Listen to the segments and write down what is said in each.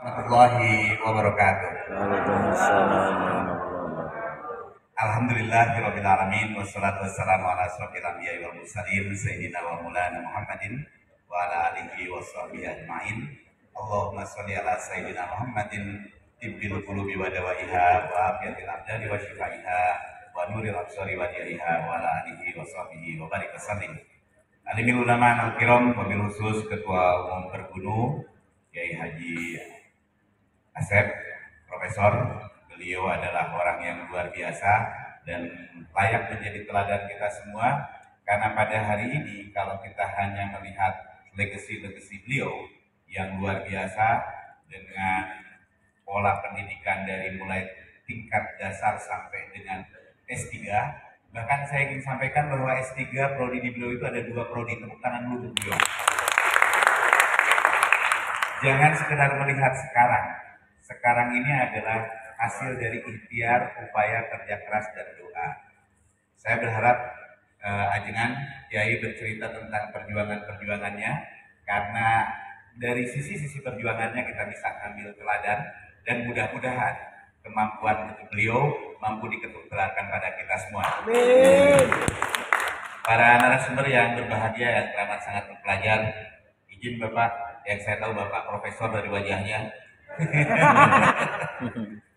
Warahmatullahi wabarakatuh. Waalaikumsalam warahmatullahi wabarakatuh. Alhamdulillahirabbil alamin wassalatu wassalamu ala asrofil anbiya'i wal mursalin sayyidina wa maulana Muhammadin wa ala alihi washabihi ajmain. Allahumma shalli ala sayyidina Muhammadin tibbil qulubi wa dawaiha wa afiyatil abdani wa shifaiha wa nuril absari wa diyaiha wa ala alihi washabihi wa barik wasallim. Alimil ulama al-kiram, wabil khusus Ketua Umum Pergunu Kiai Haji Asep, Profesor. Beliau adalah orang yang luar biasa dan layak menjadi teladan kita semua, karena pada hari ini kalau kita hanya melihat legasi-legasi beliau yang luar biasa dengan pola pendidikan dari mulai tingkat dasar sampai dengan S3, bahkan saya ingin sampaikan bahwa S3 prodi di beliau itu ada 2 prodi. Tepuk tangan dulu untuk beliau. Jangan sekedar melihat sekarang ini adalah hasil dari ikhtiar, upaya, kerja keras, dan doa. Saya berharap ajengan Kiai bercerita tentang perjuangannya, karena dari sisi-sisi perjuangannya kita bisa ambil teladan, dan mudah-mudahan kemampuan beliau mampu diketularkan pada kita semua. Amin. Para narasumber yang berbahagia, yang teramat sangat berpelajar, izin Bapak, yang saya tahu Bapak profesor dari wajahnya.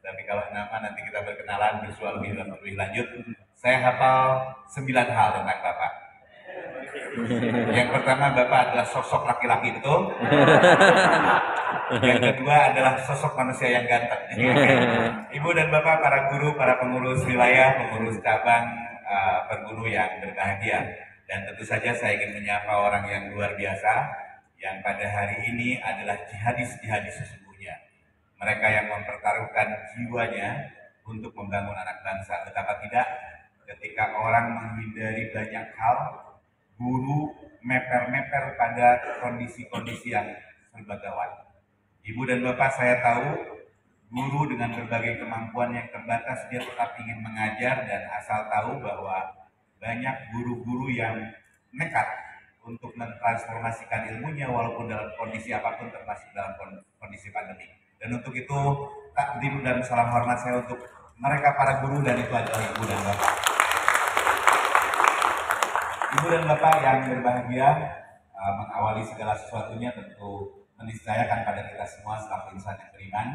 Tapi kalau nama nanti kita berkenalan, bersuara lebih lanjut. Saya hafal 9 hal tentang Bapak. Yang pertama, Bapak adalah sosok laki-laki itu. Yang kedua adalah sosok manusia yang ganteng. Ibu dan Bapak, para guru, para pengurus wilayah, pengurus cabang Pergunu yang berbahagia. Dan tentu saja saya ingin menyapa orang yang luar biasa, yang pada hari ini adalah jihadis-jihadis sesungguhnya. Mereka yang mempertaruhkan jiwanya untuk membangun anak bangsa. Betapa tidak ketika orang menghindari banyak hal, guru meper-meper pada kondisi-kondisi yang serba gawat. Ibu dan Bapak, saya tahu guru dengan berbagai kemampuan yang terbatas, dia tetap ingin mengajar, dan asal tahu bahwa banyak guru-guru yang nekat untuk mentransformasikan ilmunya walaupun dalam kondisi apapun, termasuk dalam kondisi pandemi. Dan untuk itu takdim dan salam hormat saya untuk mereka para guru, dan itu adalah ibu dan bapak. Ibu dan bapak yang berbahagia, mengawali segala sesuatunya tentu meniscayakan pada kita semua selaku insan yang beriman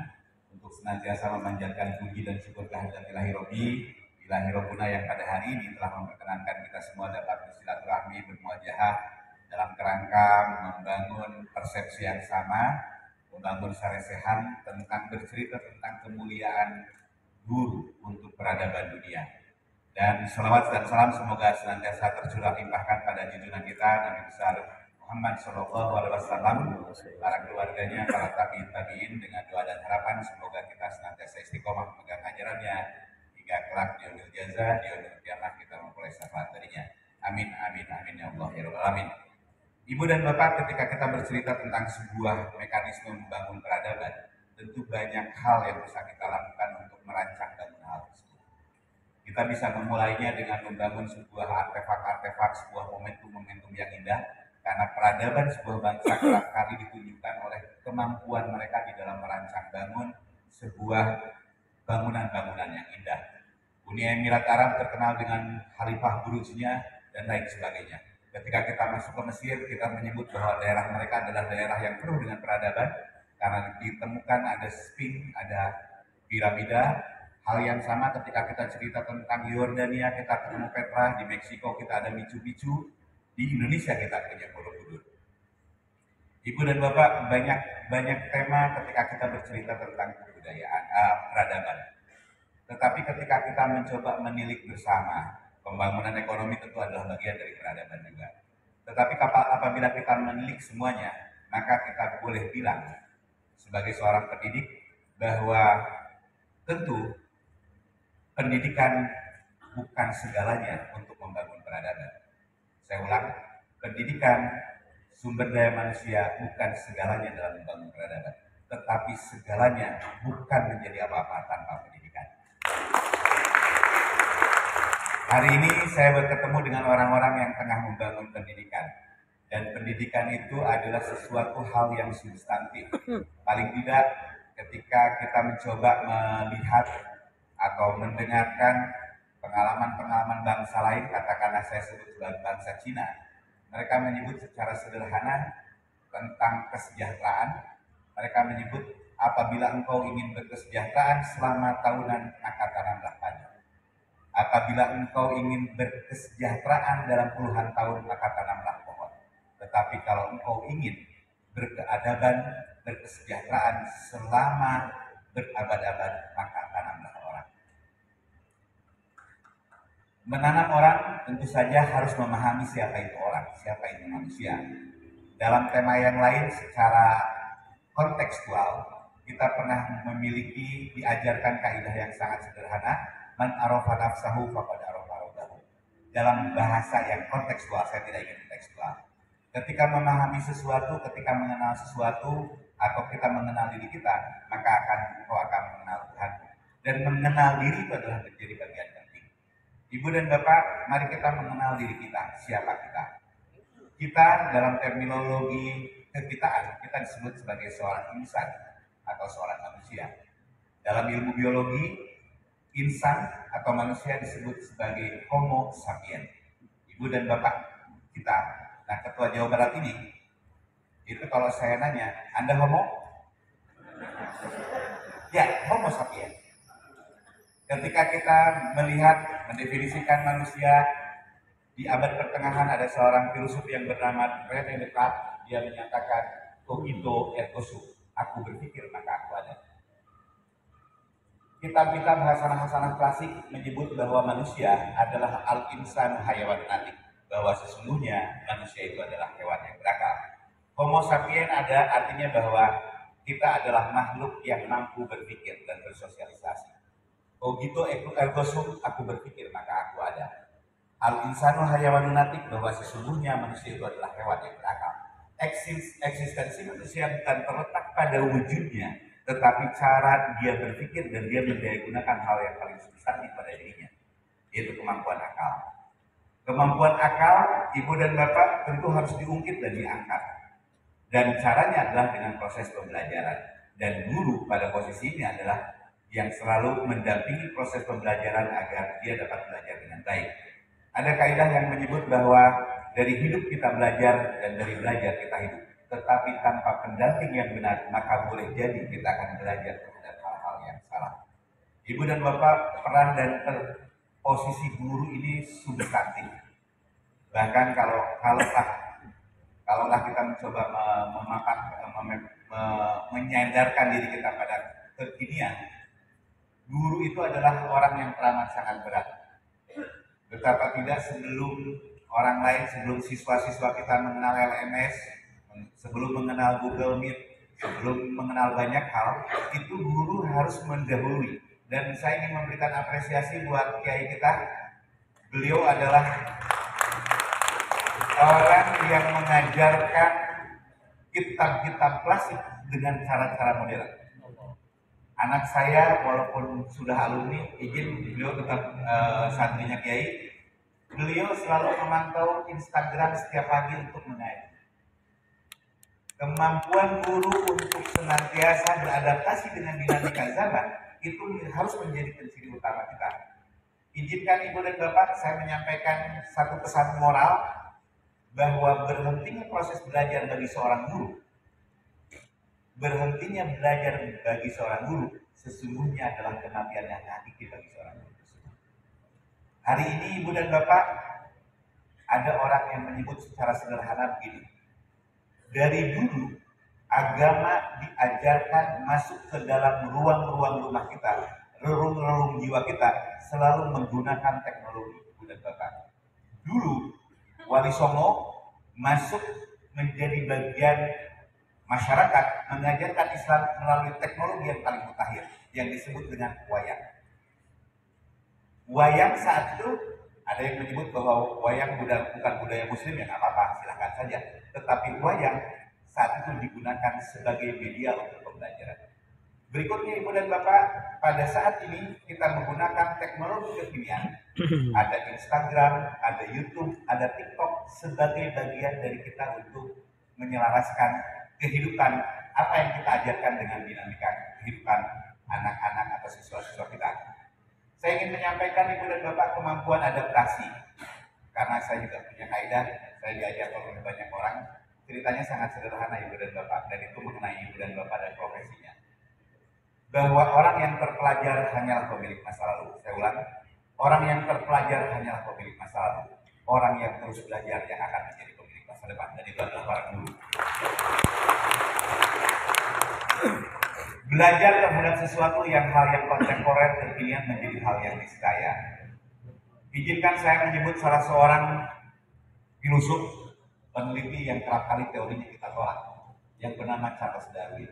untuk senantiasa memanjatkan puji dan syukur kehadirat Ilahi Robbi, Ilahi Robbuna yang pada hari ini telah memperkenankan kita semua dapat bersilaturahmi, bermuajahah dalam kerangka membangun persepsi yang sama, membangun saresehan tentang bercerita tentang kemuliaan guru untuk peradaban dunia. Dan salawat dan salam semoga senantiasa tercurah limpahkan pada junjungan kita Nabi besar Muhammad Shallallahu Alaihi Wasallam, para keluarganya, para tabiin dengan doa dan harapan semoga kita senantiasa istiqomah memegang ajarannya hingga kelak di yaumil jaza, di yaumil kiamah kita memperoleh syafaat darinya. Amin amin amin ya Allah ya Rabbal alamin. Ibu dan Bapak, ketika kita bercerita tentang sebuah mekanisme membangun peradaban, tentu banyak hal yang bisa kita lakukan untuk merancang bangun hal tersebut. Kita bisa memulainya dengan membangun sebuah artefak-artefak, sebuah momentum-momentum yang indah, karena peradaban sebuah bangsa kerap kali ditunjukkan oleh kemampuan mereka di dalam merancang bangun sebuah bangunan-bangunan yang indah. Uni Emirat Arab terkenal dengan Khalifah Burujnya dan lain sebagainya. Ketika kita masuk ke Mesir, kita menyebut bahwa daerah mereka adalah daerah yang penuh dengan peradaban, karena ditemukan ada Sphinx, ada piramida. Hal yang sama ketika kita cerita tentang Yordania, kita ketemu Petra. Di Meksiko kita ada Machu Picchu. Di Indonesia kita punya Borobudur. Ibu dan Bapak, banyak tema ketika kita bercerita tentang kebudayaan, peradaban. Tetapi ketika kita mencoba menilik bersama, pembangunan ekonomi tentu adalah bagian dari peradaban juga. Tetapi apabila kita menilik semuanya, maka kita boleh bilang sebagai seorang pendidik bahwa tentu pendidikan bukan segalanya untuk membangun peradaban. Saya ulang, pendidikan, sumber daya manusia bukan segalanya dalam membangun peradaban, tetapi segalanya bukan menjadi apa-apa tanpa pendidikan. Hari ini saya bertemu dengan orang-orang yang tengah membangun pendidikan. Dan pendidikan itu adalah sesuatu hal yang substantif. Paling tidak ketika kita mencoba melihat atau mendengarkan pengalaman-pengalaman bangsa lain, katakanlah saya sebut sebagai bangsa Cina, mereka menyebut secara sederhana tentang kesejahteraan. Mereka menyebut apabila engkau ingin berkesejahteraan selama tahunan, maka tanamlah padi. Apabila engkau ingin berkesejahteraan dalam puluhan tahun, maka tanamlah pohon. Tetapi kalau engkau ingin berkeadaban, berkesejahteraan selama berabad-abad, maka tanamlah orang. Menanam orang tentu saja harus memahami siapa itu orang, siapa itu manusia. Dalam tema yang lain secara kontekstual, kita pernah memiliki diajarkan kaidah yang sangat sederhana, man arafa nafsahu faqad arafa rabbahu. Dalam bahasa yang kontekstual, saya tidak ingin kontekstual. Ketika memahami sesuatu, ketika mengenal sesuatu, atau kita mengenal diri kita, maka engkau akan mengenal Tuhan. Dan mengenal diri itu adalah menjadi bagian penting. Ibu dan Bapak, mari kita mengenal diri kita, siapa kita. Kita dalam terminologi kekitaan, kita disebut sebagai seorang insan atau seorang manusia. Dalam ilmu biologi, insan atau manusia disebut sebagai Homo sapiens. Ibu dan Bapak kita, nah Ketua Jawa Barat ini, itu kalau saya nanya, Anda Homo? Ya, Homo sapiens. Ketika kita melihat, mendefinisikan manusia, di abad pertengahan ada seorang filsuf yang bernama René Descartes. Dia menyatakan cogito ergo sum, aku berpikir maka aku ada. Kitab-kitab hasanah-hasanah klasik menyebut bahwa manusia adalah al-insan hayawan natik, bahwa sesungguhnya manusia itu adalah hewan yang berakal. Homo sapiens ada artinya bahwa kita adalah makhluk yang mampu berpikir dan bersosialisasi. Cogito ergo sum, aku berpikir maka aku ada. Al-insanu hayawanun natik, bahwa sesungguhnya manusia itu adalah hewan yang berakal. Eksistensi manusia bukan terletak pada wujudnya, tetapi cara dia berpikir dan dia mendayagunakan hal yang paling substantif pada dirinya, yaitu kemampuan akal. Kemampuan akal, ibu dan bapak, tentu harus diungkit dan diangkat. Dan caranya adalah dengan proses pembelajaran. Dan guru pada posisi ini adalah yang selalu mendampingi proses pembelajaran agar dia dapat belajar dengan baik. Ada kaidah yang menyebut bahwa dari hidup kita belajar dan dari belajar kita hidup. Tetapi tanpa pendamping yang benar, maka boleh jadi kita akan belajar terhadap hal-hal yang salah. Ibu dan bapak, peran dan posisi guru ini substantif. Bahkan kalaulah kita mencoba menyandarkan diri kita pada kekinian, guru itu adalah orang yang teramat sangat berat. Betapa tidak sebelum orang lain, sebelum siswa-siswa kita mengenal LMS, sebelum mengenal Google Meet, sebelum mengenal banyak hal, itu guru harus mendahului. Dan saya ingin memberikan apresiasi buat kiai kita. Beliau adalah orang yang mengajarkan kitab-kitab klasik dengan cara-cara modern. Anak saya walaupun sudah alumni, izin beliau tetap santrinya kiai. Beliau selalu memantau Instagram setiap pagi untuk mengaji. Kemampuan guru untuk senantiasa beradaptasi dengan dinamika zaman itu harus menjadi ciri utama kita. Izinkan ibu dan bapak saya menyampaikan satu pesan moral bahwa berhentinya proses belajar bagi seorang guru, berhentinya belajar bagi seorang guru sesungguhnya adalah kematian yang hakiki bagi seorang guru tersebut. Hari ini ibu dan bapak, ada orang yang menyebut secara sederhana begini. Dari dulu agama diajarkan masuk ke dalam ruang-ruang rumah kita, relung-relung jiwa kita, selalu menggunakan teknologi, ibu dan bapak. Dulu Wali Songo masuk menjadi bagian masyarakat, mengajarkan Islam melalui teknologi yang paling mutakhir yang disebut dengan wayang. Wayang saat itu ada yang menyebut bahwa wayang bukan budaya muslim, ya nggak apa-apa, silahkan saja. Tetapi wayang saat itu digunakan sebagai media untuk pembelajaran. Berikutnya ibu dan bapak, pada saat ini kita menggunakan teknologi kekinian. Ada Instagram, ada YouTube, ada TikTok sebagai bagian dari kita untuk menyelaraskan kehidupan apa yang kita ajarkan dengan dinamika Saya ingin menyampaikan Ibu dan Bapak kemampuan adaptasi. Karena saya juga punya kaidah, saya diajar oleh banyak orang. Ceritanya sangat sederhana Ibu dan Bapak, dan itu mengenai Ibu dan Bapak dan profesinya. Bahwa orang yang terpelajar hanyalah pemilik masa lalu. Saya ulang, orang yang terpelajar hanyalah pemilik masa lalu. Orang yang terus belajar yang akan menjadi pemilik masa depan. Dan itu adalah para guru. Belajar terhadap sesuatu yang hal yang kontemporer kekinian menjadi hal yang niscaya. Izinkan saya menyebut salah seorang filosof peneliti yang kerap kali teorinya kita tolak, yang bernama Charles Darwin.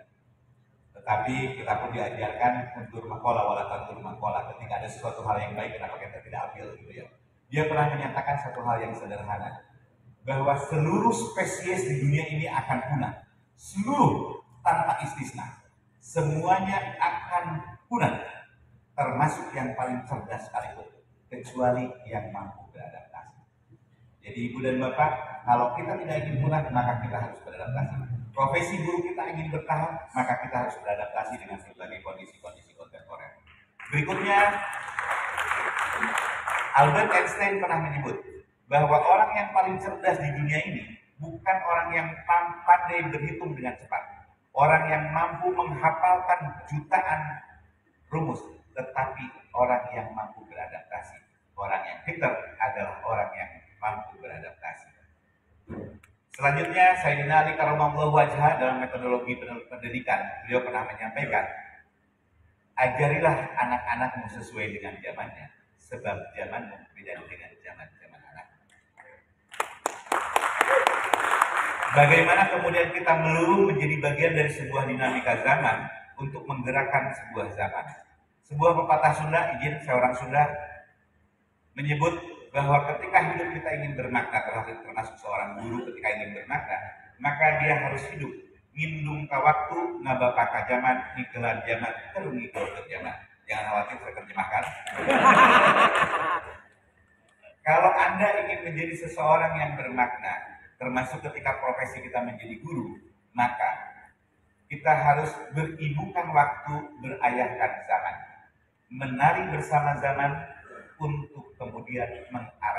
Tetapi kita pun diajarkan untuk makola wala tantur makola. Ketika ada sesuatu hal yang baik, kenapa kita tidak ambil gitu ya. Dia pernah menyatakan satu hal yang sederhana, bahwa seluruh spesies di dunia ini akan punah. Seluruh tanpa istisna. Semuanya akan punah, termasuk yang paling cerdas sekalipun, kecuali yang mampu beradaptasi. Jadi Ibu dan Bapak, kalau kita tidak ingin punah, maka kita harus beradaptasi. Profesi guru kita ingin bertahan, maka kita harus beradaptasi dengan berbagai kondisi-kondisi kontemporer. Berikutnya, Albert Einstein pernah menyebut bahwa orang yang paling cerdas di dunia ini bukan orang yang pandai berhitung dengan cepat, orang yang mampu menghafalkan jutaan rumus, tetapi orang yang mampu beradaptasi. Orang yang pintar adalah orang yang mampu beradaptasi. Selanjutnya, Sayyidina Ali Karramallahu wajhah dalam metodologi pendidikan, beliau pernah menyampaikan, ajarilah anak-anakmu sesuai dengan zamannya, sebab zamanmu berbeda dengan zaman anak. Bagaimana kemudian kita melulu menjadi bagian dari sebuah dinamika zaman untuk menggerakkan sebuah zaman. Sebuah pepatah Sunda, izin seorang Sunda menyebut bahwa ketika hidup kita ingin bermakna, termasuk seorang guru ketika ingin bermakna, maka dia harus hidup ngindung ka waktu, ngabapa ka zaman, ngikelan zaman, terungikul ke zaman. Jangan khawatir, saya terjemahkan. Kalau Anda ingin menjadi seseorang yang bermakna, termasuk ketika profesi kita menjadi guru, maka kita harus beribukan waktu, berayahkan zaman, menari bersama zaman untuk kemudian mengarahkan